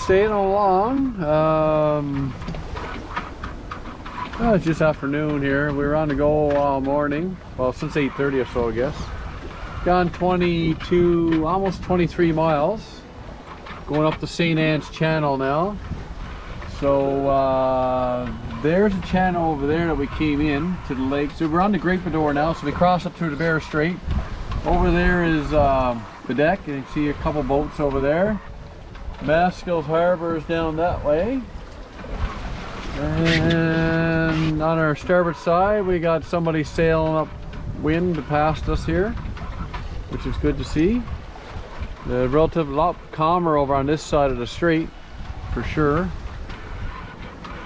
sailing along. Well, it's just afternoon here. We were on the go all morning. Well, since 8:30 or so, I guess. Gone 22, almost 23 miles. Going up the St. Anne's Channel now. So there's a channel over there that we came in to the lake. So we're on the Great Baddeck now. So we cross up through the Barra Strait. Over there is Baddeck, and you can see a couple boats over there. Island Harbour is down that way. And on our starboard side, we got somebody sailing up wind past us here, which is good to see. The relative lot calmer over on this side of the strait, for sure.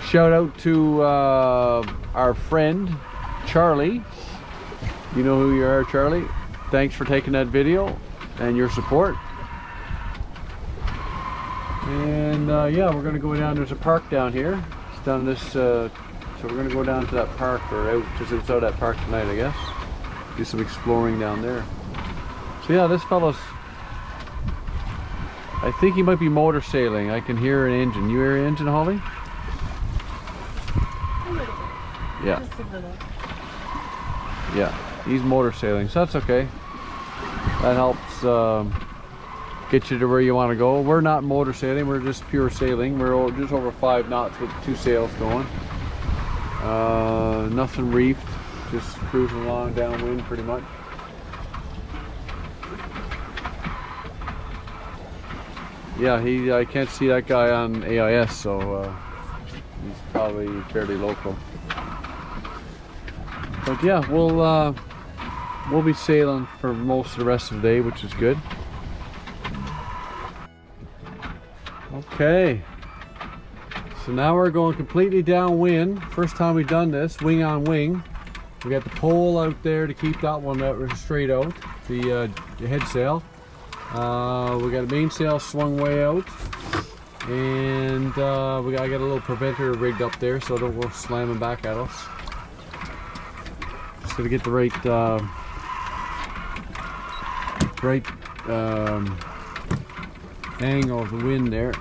Shout out to our friend Charlie. You know who you are, Charlie. Thanks for taking that video and your support. And yeah, we're going to go down. There's a park down here. It's down this, so we're going to go down to that park, or out just outside that park tonight, I guess. Do some exploring down there. So yeah, this fella's, I think he might be motor sailing. I can hear an engine. You hear an engine, Holly? A little bit. Yeah. Just a little. Yeah, he's motor sailing, so that's okay. That helps get you to where you want to go. We're not motor sailing, we're just pure sailing. We're just over 5 knots with 2 sails going. Nothing reefed, just cruising along downwind pretty much. Yeah, I can't see that guy on AIS, so he's probably fairly local. But yeah, we'll be sailing for most of the rest of the day, which is good. Okay, so now we're going completely downwind. First time we've done this, wing on wing. We got the pole out there to keep that one out straight out, the head sail. We got a mainsail swung way out, and I got a little preventer rigged up there so it don't go slamming back at us. Just gotta get the right angle of the wind there.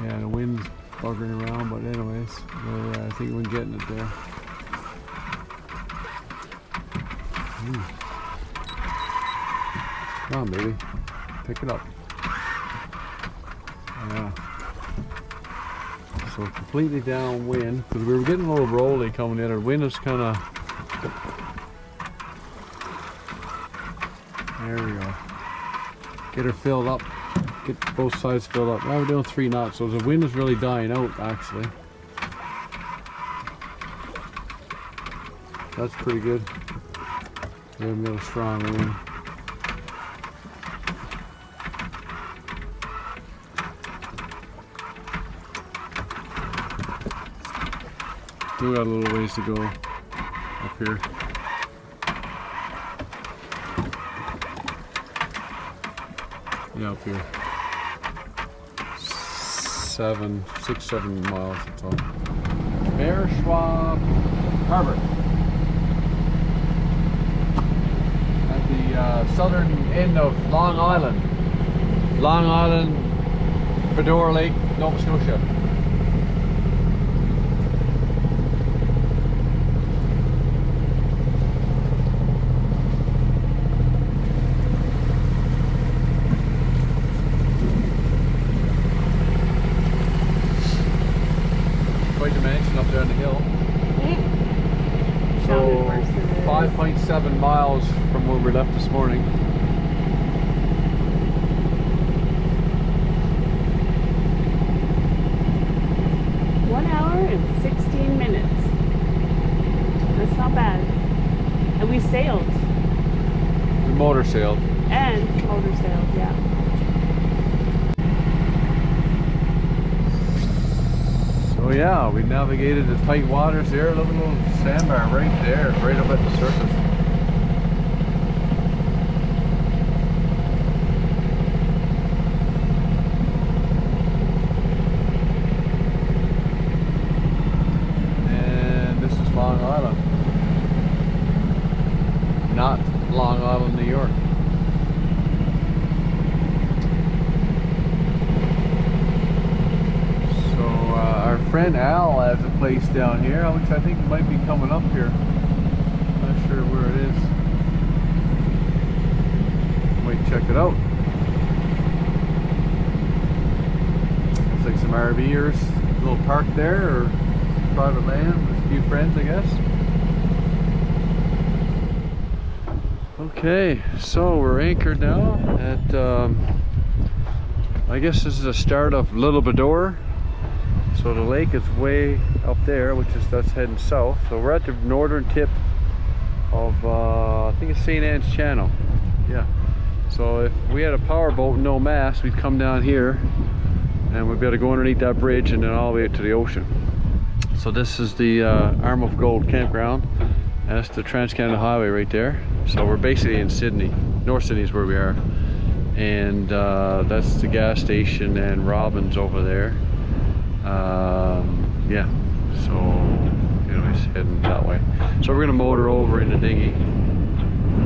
Yeah, the wind's buggering around, but anyways, I think we're getting it there. Come on, baby, pick it up. Yeah. So completely downwind, because we were getting a little rolly coming in. Our wind is kind of. There we go. Get her filled up. Get both sides filled up. Now we're doing 3 knots, so the wind is really dying out, actually. That's pretty good. We haven't got a strong wind. Still got a little ways to go up here. Yeah, up here. 6, 7 miles, that's all. Barra Harbour. At the southern end of Long Island. Long Island, Baddeck Lake, Nova Scotia. Quite the mansion up there on the hill. So 5.7 miles from where we left this morning. One hour and 16 minutes. That's not bad. And we sailed. We motor sailed. And motor sailed, yeah. So yeah, we navigated the tight waters there. Look at a little sandbar right there, right up at the surface. And this is Long Island. Not Long Island, New York. So our friend Al has a place down here, which I think might be coming up here. Not sure where it is. Might check it out. Looks like some RVers, a little park there, or private land with a few friends, I guess. Okay, so we're anchored now at, I guess this is the start of Little Badore. So the lake is way up there, that's heading south. So we're at the northern tip of, I think it's St. Anne's Channel. Yeah. So if we had a power boat and no mast, we'd come down here and we'd be able to go underneath that bridge and then all the way out to the ocean. So this is the Arm of Gold campground. And that's the Trans-Canada Highway right there. So we're basically in Sydney. North Sydney is where we are. And that's the gas station and Robin's over there. Yeah, so anyways, heading that way. So we're gonna motor over in the dinghy.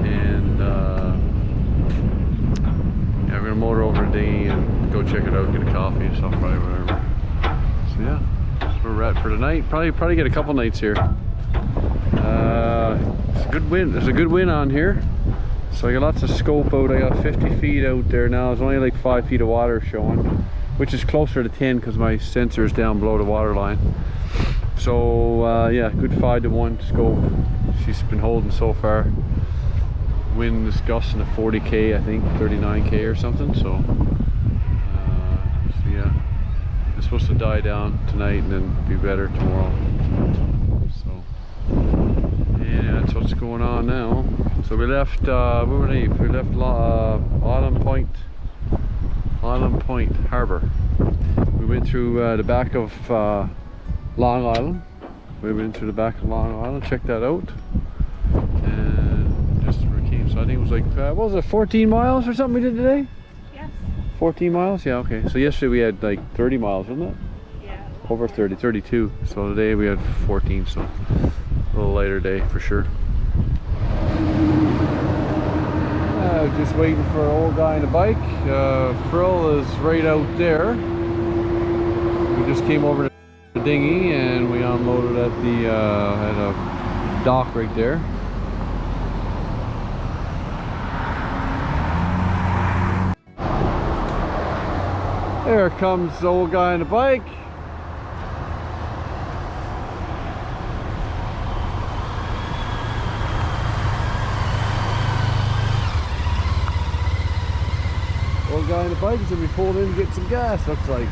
And yeah, we're gonna motor over the dinghy and go check it out, get a coffee or something, probably, whatever. So yeah, that's where we're at for tonight. Probably get a couple nights here. It's a good wind. There's a good wind on here, so I got lots of scope out. I got 50 feet out there now. There's only like 5 feet of water showing, which is closer to 10 because my sensor is down below the water line. So yeah, good 5-to-1 scope she's been holding so far. Wind is gusting to 40k, I think 39k or something. So yeah, it's supposed to die down tonight and then be better tomorrow. Yeah, that's what's going on now. So we left, where were we? We left Island Point Harbour. We went through the back of Long Island. We went through the back of Long Island, checked that out. And just where we came. So I think it was like, what was it, 14 miles or something we did today? Yes. 14 miles? Yeah, okay. So yesterday we had like 30 miles, wasn't it? Yeah. Over 30, 32. So today we had 14, so a little lighter day for sure. Just waiting for an old guy on a bike. Frill is right out there. We just came over to the dinghy and we unloaded at the at a dock right there. There comes the old guy on the bike. Old guy on the bike is going to be pulled in to get some gas, looks like.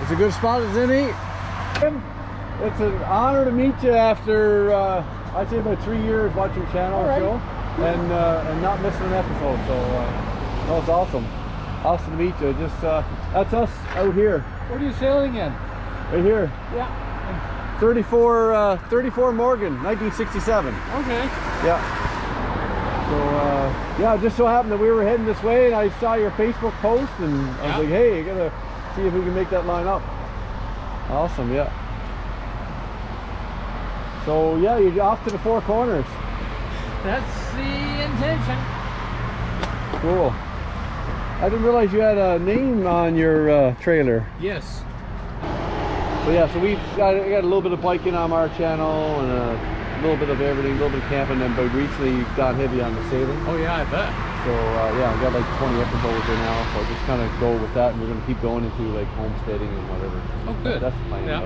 It's a good spot, isn't it? It's an honor to meet you after, I'd say about 3 years watching your channel or show, and not missing an episode, so no, it's awesome. Awesome to meet you. Just that's us out here. What are you sailing in? Right here. Yeah. 34 Morgan, 1967. Okay. Yeah. So yeah, it just so happened that we were heading this way, and I saw your Facebook post, and I was like, hey, I gotta see if we can make that line up. Awesome. Yeah. So yeah, you're off to the Four Corners. That's the intention. Cool. I didn't realize you had a name on your trailer. Yes. So yeah, so we've got a little bit of biking on our channel and a little bit of everything, a little bit of camping, and but recently you've gone heavy on the sailing. Oh yeah, I bet. So yeah, I've got like 20 episodes there now, so I just kind of go with that, and we're going to keep going into like homesteading and whatever. Oh good. That's the plan. Yeah,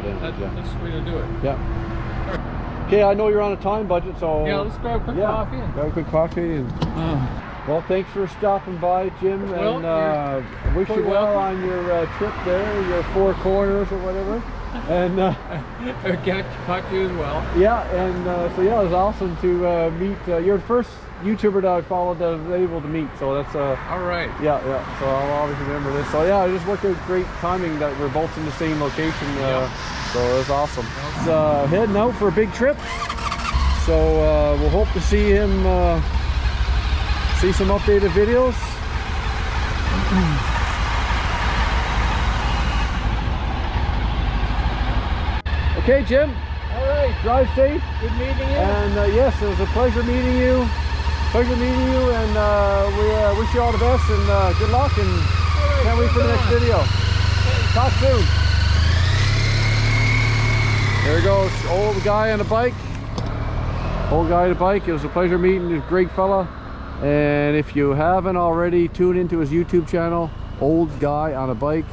that's the way to do it. Yeah. Okay, I know you're on a time budget, so yeah, let's grab a quick coffee. Grab a quick coffee and. Well, thanks for stopping by, Jim, well, and wish you well on your trip there, your Four Corners or whatever. And talk to you as well. Yeah, and so yeah, it was awesome to meet. You're the first YouTuber that I followed that I was able to meet, so that's all right. Yeah. So I'll always remember this. So yeah, it just worked out great timing that we're both in the same location. So it was awesome. It's heading out for a big trip. So we'll hope to see him see some updated videos. Okay, Jim. All right. Drive safe. Good meeting you. And yes, it was a pleasure meeting you. And we wish you all the best and good luck. And All right, can't wait for the next video. Talk soon. There he goes, old guy on a bike. Old guy on a bike. It was a pleasure meeting this great fella. And if you haven't already, tune into his YouTube channel, Old Guy on a Bike.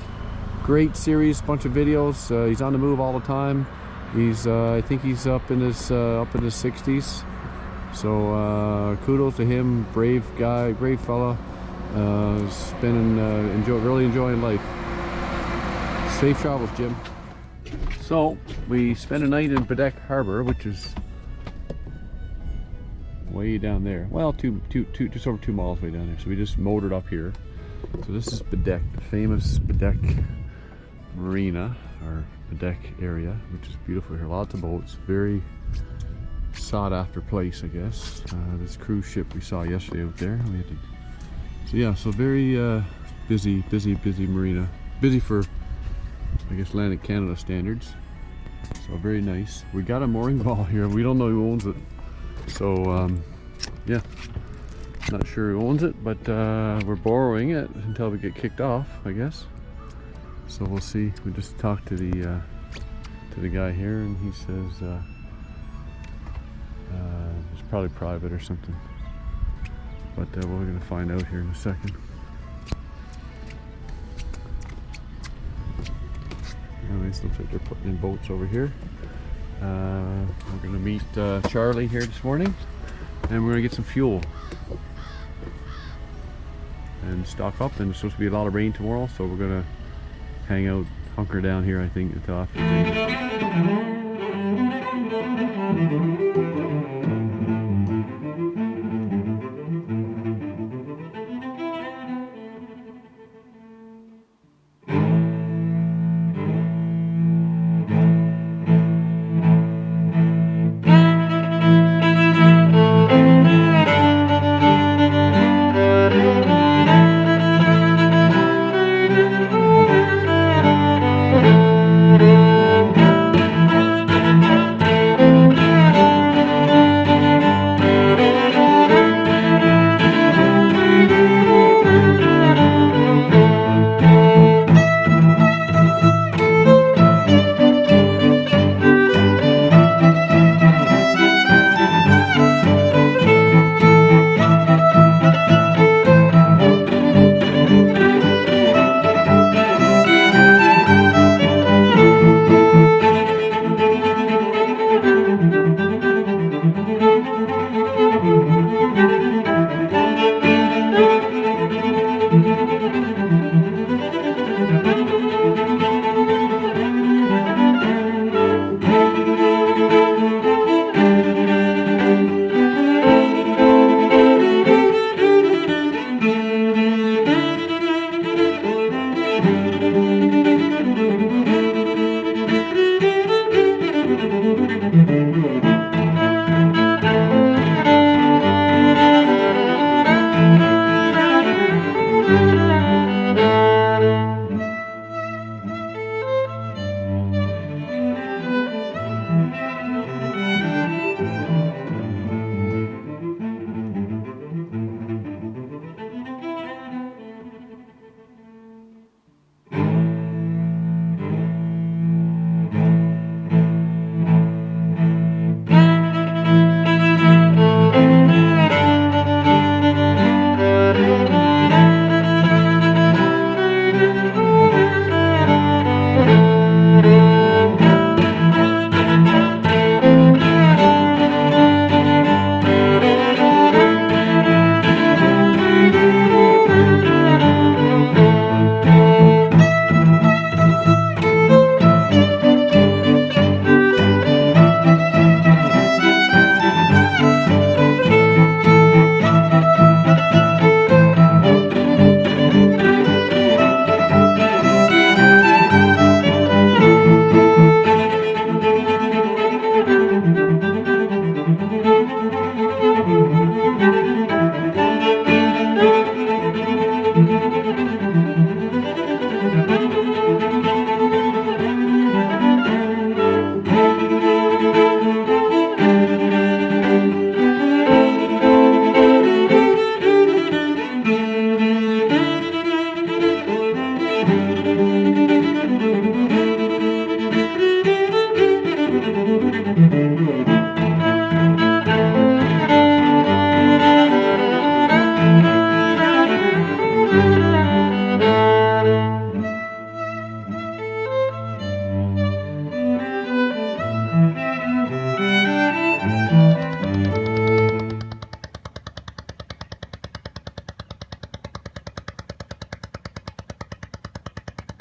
Great series, bunch of videos. He's on the move all the time. He's I think he's up in his 60s. So kudos to him, brave guy, brave fella. Really enjoying life. Safe travels, Jim. So we spent a night in Baddeck Harbour, which is way down there. Well, just over 2 miles way down there. So we just motored up here. So this is Baddeck, the famous Baddeck Marina, or Baddeck area, which is beautiful here. Lots of boats, very sought after place, I guess. This cruise ship we saw yesterday out there. So yeah, so very busy marina. Busy for, I guess, Atlantic Canada standards. So very nice. We got a mooring ball here. We don't know who owns it. So yeah, not sure who owns it, but we're borrowing it until we get kicked off, I guess. So we'll see. We just talked to the guy here, and he says it's probably private or something. But we're gonna find out here in a second. Anyways, looks like they're putting in boats over here. We're gonna meet Charlie here this morning, and we're gonna get some fuel and stock up. And it's supposed to be a lot of rain tomorrow, so we're gonna hang out, hunker down here, I think, until after the rain.